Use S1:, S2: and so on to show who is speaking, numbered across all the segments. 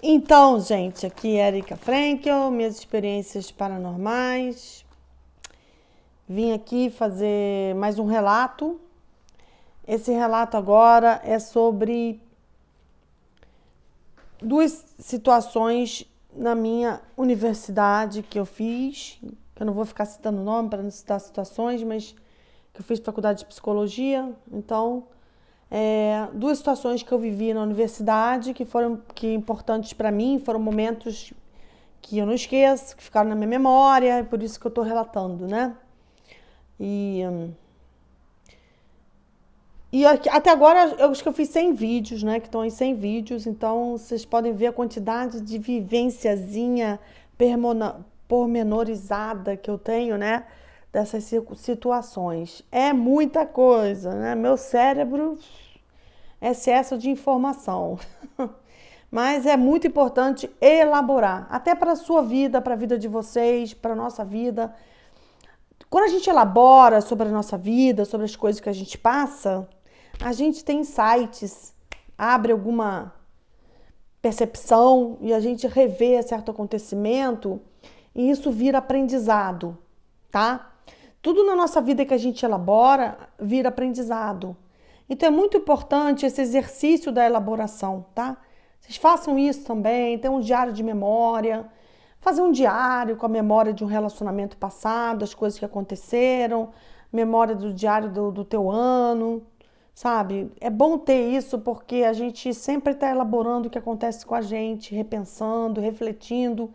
S1: Então, gente, aqui é Erika Frankel, minhas experiências paranormais. Vim aqui fazer mais um relato. Esse relato agora é sobre duas situações na minha universidade que eu fiz. Eu não vou ficar citando o nome para não citar situações, mas que eu fiz faculdade de psicologia. Então, duas situações que eu vivi na universidade que foram importantes para mim, foram momentos que eu não esqueço, que ficaram na minha memória, é por isso que eu estou relatando, né? E, até agora eu acho que eu fiz 100 vídeos, né? Que estão em 100 vídeos, então vocês podem ver a quantidade de vivênciazinha pormenorizada que eu tenho, né? Dessas situações. É muita coisa, né? Meu cérebro é excesso de informação. Mas é muito importante elaborar, até para a sua vida, para a vida de vocês, para a nossa vida. Quando a gente elabora sobre a nossa vida, sobre as coisas que a gente passa, a gente tem insights, abre alguma percepção e a gente revê certo acontecimento e isso vira aprendizado, tá? Tudo na nossa vida que a gente elabora vira aprendizado. Então é muito importante esse exercício da elaboração, tá? Vocês façam isso também, tem um diário de memória, fazer um diário com a memória de um relacionamento passado, as coisas que aconteceram, memória do diário do teu ano, sabe? É bom ter isso porque a gente sempre está elaborando o que acontece com a gente, repensando, refletindo,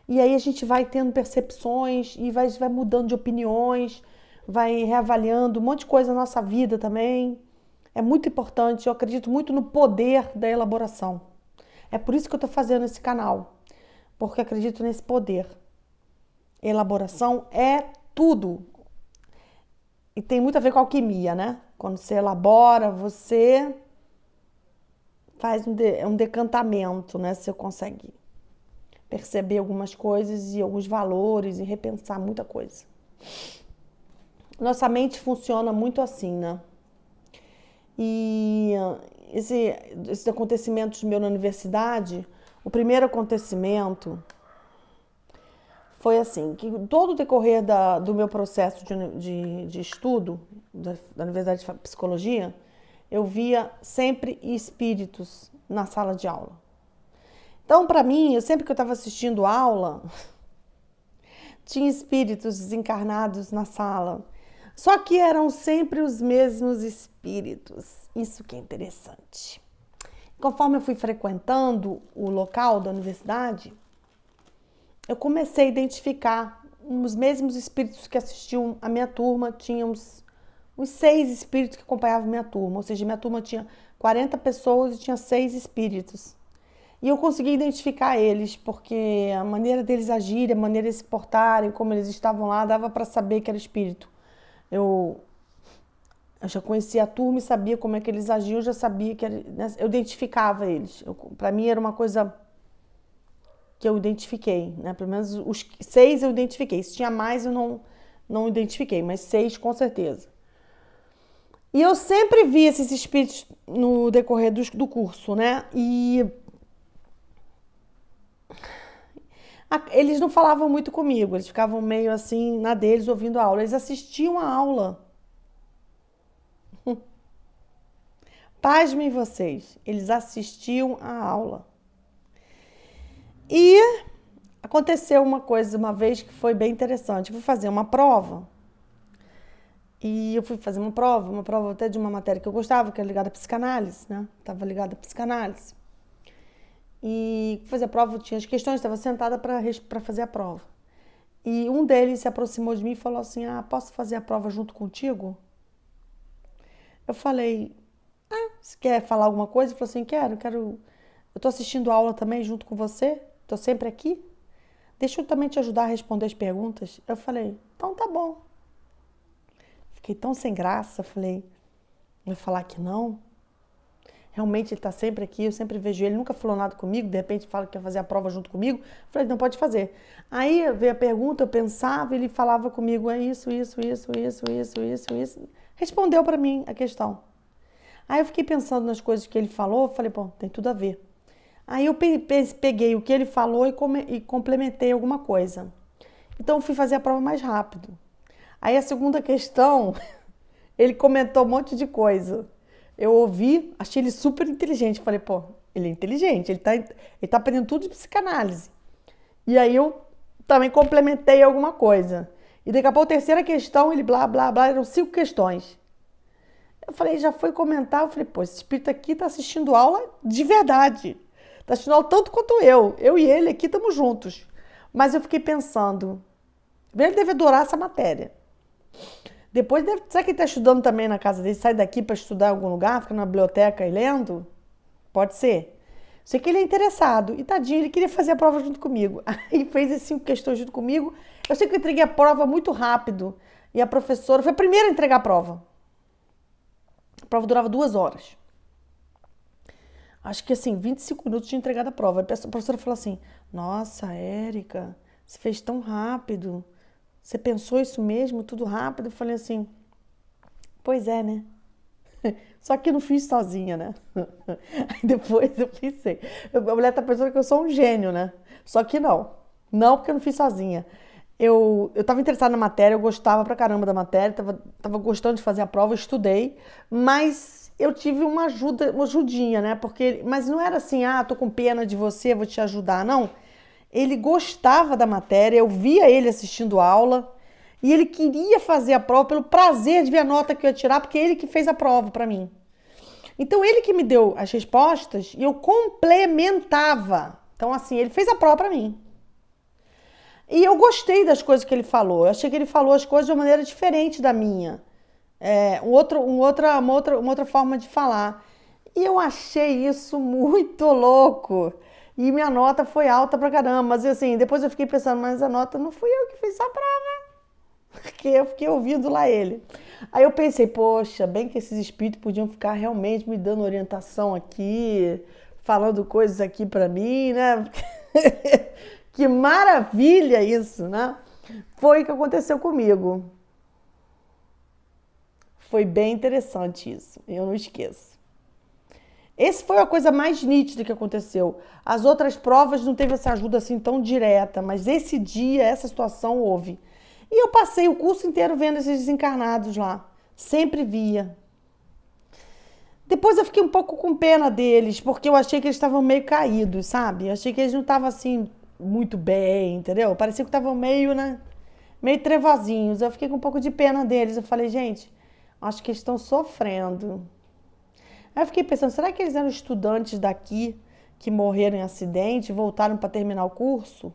S1: e aí a gente vai tendo percepções e vai mudando de opiniões, vai reavaliando um monte de coisa na nossa vida também. É muito importante, eu acredito muito no poder da elaboração. É por isso que eu estou fazendo esse canal, porque acredito nesse poder. Elaboração é tudo. E tem muito a ver com alquimia, né? Quando você elabora, você faz um decantamento, né? Você consegue perceber algumas coisas e alguns valores e repensar muita coisa. Nossa mente funciona muito assim, né? E esses acontecimentos meus na universidade, o primeiro acontecimento foi assim, que todo o decorrer do meu processo de estudo da Universidade de Psicologia, eu via sempre espíritos na sala de aula. Então, para mim, sempre que eu estava assistindo aula, tinha espíritos desencarnados na sala. Só que eram sempre os mesmos espíritos. Isso que é interessante. Conforme eu fui frequentando o local da universidade, eu comecei a identificar os mesmos espíritos que assistiam a minha turma. Tinha uns 6 espíritos que acompanhavam a minha turma. Ou seja, minha turma tinha 40 pessoas e tinha 6 espíritos. E eu consegui identificar eles, porque a maneira deles agirem, a maneira de se portarem, como eles estavam lá, dava para saber que era espírito. Eu já conhecia a turma e sabia como é que eles agiam, eu já sabia que era, né, eu identificava eles. Para mim era uma coisa que eu identifiquei, né? Pelo menos os 6 eu identifiquei. Se tinha mais eu não identifiquei, mas 6 com certeza. E eu sempre vi esses espíritos no decorrer do curso, né? E eles não falavam muito comigo, eles ficavam meio assim na deles ouvindo a aula. Eles assistiam a aula. Pasmem vocês, eles assistiam a aula. E aconteceu uma coisa uma vez que foi bem interessante. Eu fui fazer uma prova. E eu fui fazer uma prova até de uma matéria que eu gostava, que era ligada à psicanálise, né? Estava ligada à psicanálise. E fazer a prova, tinha as questões, estava sentada para fazer a prova. E um deles se aproximou de mim e falou assim: "Ah, posso fazer a prova junto contigo?" Eu falei: "Você quer falar alguma coisa?" Ele falou assim: quero. Eu tô assistindo a aula também junto com você, tô sempre aqui. Deixa eu também te ajudar a responder as perguntas. Eu falei: "Então tá bom." Fiquei tão sem graça, falei: "Vou falar que não?" Realmente ele tá sempre aqui, eu sempre vejo ele, nunca falou nada comigo, de repente fala que quer fazer a prova junto comigo. Falei: "Não, pode fazer." Aí veio a pergunta, eu pensava, ele falava comigo: "É isso. Respondeu para mim a questão. Aí eu fiquei pensando nas coisas que ele falou, falei: "Bom, tem tudo a ver." Aí eu peguei o que ele falou e complementei alguma coisa. Então eu fui fazer a prova mais rápido. Aí a segunda questão, ele comentou um monte de coisa. Eu ouvi, achei ele super inteligente. Falei, pô, ele é inteligente, ele tá aprendendo tudo de psicanálise. E aí eu também complementei alguma coisa. E daqui a pouco a terceira questão, ele blá, blá, blá, eram 5 questões. Eu falei, já foi comentar, eu falei, pô, esse espírito aqui tá assistindo aula de verdade. Tá assistindo aula tanto quanto eu. Eu e ele aqui estamos juntos. Mas eu fiquei pensando, ele deve adorar essa matéria. Depois, será que ele está estudando também na casa dele? Sai daqui para estudar em algum lugar, fica na biblioteca e lendo? Pode ser. Sei que ele é interessado. E tadinho, ele queria fazer a prova junto comigo. Aí fez as 5 questões junto comigo. Eu sei que eu entreguei a prova muito rápido. E a professora foi a primeira a entregar a prova. A prova durava 2 horas. Acho que assim, 25 minutos tinha entregado a prova. A professora falou assim, nossa, Érica, você fez tão rápido. Você pensou isso mesmo, tudo rápido? Eu falei assim, pois é, né? Só que eu não fiz sozinha, né? Aí depois eu pensei, a mulher tá pensando que eu sou um gênio, né? Só que não. Não, porque eu não fiz sozinha. Eu tava interessada na matéria, eu gostava pra caramba da matéria, tava gostando de fazer a prova, eu estudei, mas eu tive uma ajudinha, né? Mas não era assim, tô com pena de você, vou te ajudar, não. Ele gostava da matéria, eu via ele assistindo aula e ele queria fazer a prova pelo prazer de ver a nota que eu ia tirar, porque é ele que fez a prova para mim. Então ele que me deu as respostas e eu complementava. Então assim, ele fez a prova para mim. E eu gostei das coisas que ele falou. Eu achei que ele falou as coisas de uma maneira diferente da minha. Uma outra forma de falar. E eu achei isso muito louco. E minha nota foi alta pra caramba. Mas assim, depois eu fiquei pensando, mas a nota não fui eu que fiz a prova. Porque eu fiquei ouvindo lá ele. Aí eu pensei, poxa, bem que esses espíritos podiam ficar realmente me dando orientação aqui, falando coisas aqui pra mim, né? Que maravilha isso, né? Foi o que aconteceu comigo. Foi bem interessante isso, eu não esqueço. Esse foi a coisa mais nítida que aconteceu. As outras provas não teve essa ajuda assim tão direta, mas esse dia, essa situação houve. E eu passei o curso inteiro vendo esses desencarnados lá. Sempre via. Depois eu fiquei um pouco com pena deles, porque eu achei que eles estavam meio caídos, sabe? Eu achei que eles não estavam assim muito bem, entendeu? Parecia que estavam meio, né? Meio trevozinhos. Eu fiquei com um pouco de pena deles. Eu falei, gente, acho que eles estão sofrendo. Aí eu fiquei pensando, será que eles eram estudantes daqui que morreram em acidente e voltaram para terminar o curso?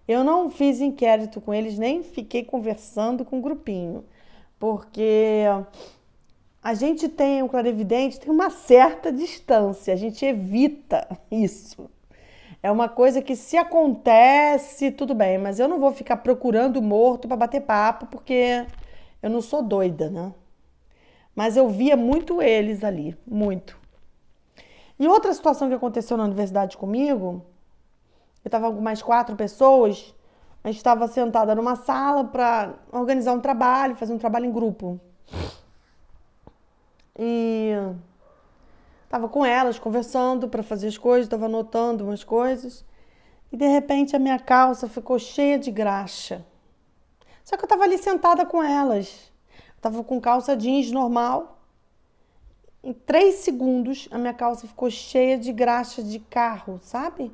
S1: Eu não fiz inquérito com eles, nem fiquei conversando com o grupinho, porque a gente tem, o clarividente tem uma certa distância, a gente evita isso. É uma coisa que se acontece, tudo bem, mas eu não vou ficar procurando morto para bater papo, porque eu não sou doida, né? Mas eu via muito eles ali, muito. E outra situação que aconteceu na universidade comigo, eu estava com mais 4 pessoas, a gente estava sentada numa sala para organizar um trabalho, fazer um trabalho em grupo. E estava com elas, conversando para fazer as coisas, estava anotando umas coisas. E de repente a minha calça ficou cheia de graxa. Só que eu estava ali sentada com elas. Tava com calça jeans normal. Em 3 segundos, a minha calça ficou cheia de graxa de carro, sabe?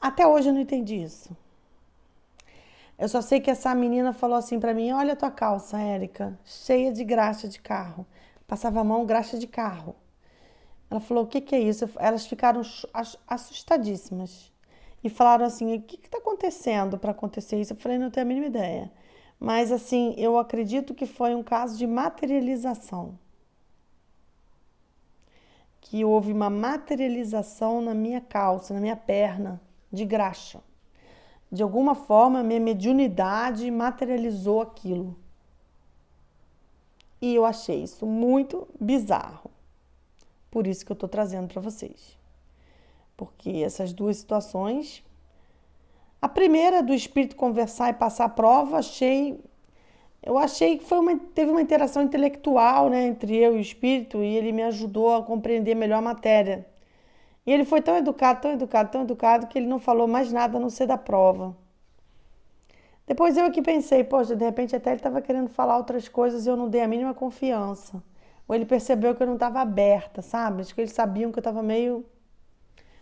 S1: Até hoje eu não entendi isso. Eu só sei que essa menina falou assim pra mim, olha a tua calça, Érica, cheia de graxa de carro. Passava a mão, graxa de carro. Ela falou, o que que é isso? Elas ficaram assustadíssimas. E falaram assim, o que que tá acontecendo para acontecer isso? Eu falei, não tenho a mínima ideia. Mas assim, eu acredito que foi um caso de materialização. Que houve uma materialização na minha calça, na minha perna, de graxa. De alguma forma, a minha mediunidade materializou aquilo. E eu achei isso muito bizarro. Por isso que eu estou trazendo para vocês. Porque essas 2 situações... A primeira, do espírito conversar e passar a prova, achei Eu achei que teve uma interação intelectual, né, entre eu e o espírito, e ele me ajudou a compreender melhor a matéria. E ele foi tão educado, tão educado, tão educado, que ele não falou mais nada a não ser da prova. Depois eu aqui pensei, poxa, de repente até ele estava querendo falar outras coisas e eu não dei a mínima confiança. Ou ele percebeu que eu não estava aberta, sabe? Acho que eles sabiam que eu estava meio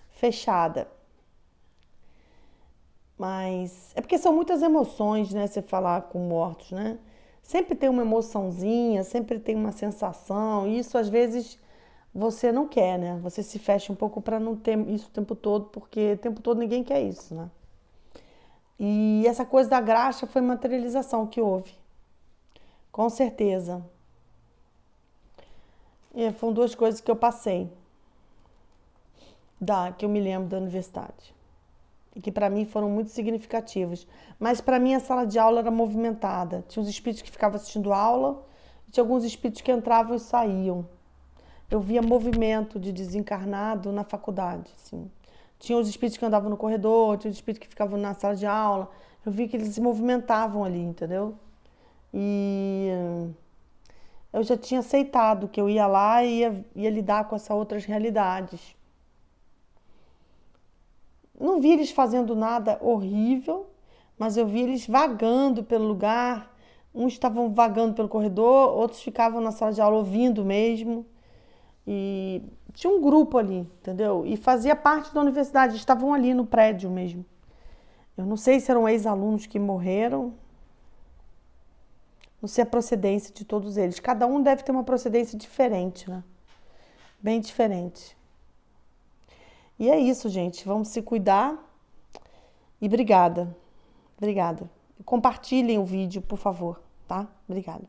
S1: fechada. Mas é porque são muitas emoções, né? Você falar com mortos, né? Sempre tem uma emoçãozinha, sempre tem uma sensação. E isso às vezes você não quer, né? Você se fecha um pouco para não ter isso o tempo todo, porque o tempo todo ninguém quer isso, né? E essa coisa da graxa foi materialização que houve, com certeza. E foram duas coisas que eu passei, que eu me lembro da universidade. E que para mim foram muito significativos. Mas para mim a sala de aula era movimentada. Tinha os espíritos que ficavam assistindo aula, e tinha alguns espíritos que entravam e saíam. Eu via movimento de desencarnado na faculdade, assim. Tinha os espíritos que andavam no corredor, tinha os espíritos que ficavam na sala de aula. Eu vi que eles se movimentavam ali, entendeu? E eu já tinha aceitado que eu ia lá e ia lidar com essas outras realidades. Não vi eles fazendo nada horrível, mas eu vi eles vagando pelo lugar. Uns estavam vagando pelo corredor, outros ficavam na sala de aula ouvindo mesmo. E tinha um grupo ali, entendeu? E fazia parte da universidade, estavam ali no prédio mesmo. Eu não sei se eram ex-alunos que morreram, não sei a procedência de todos eles. Cada um deve ter uma procedência diferente, né? Bem diferente. E é isso, gente. Vamos se cuidar. E obrigada. Obrigada. Compartilhem o vídeo, por favor, tá? Obrigada.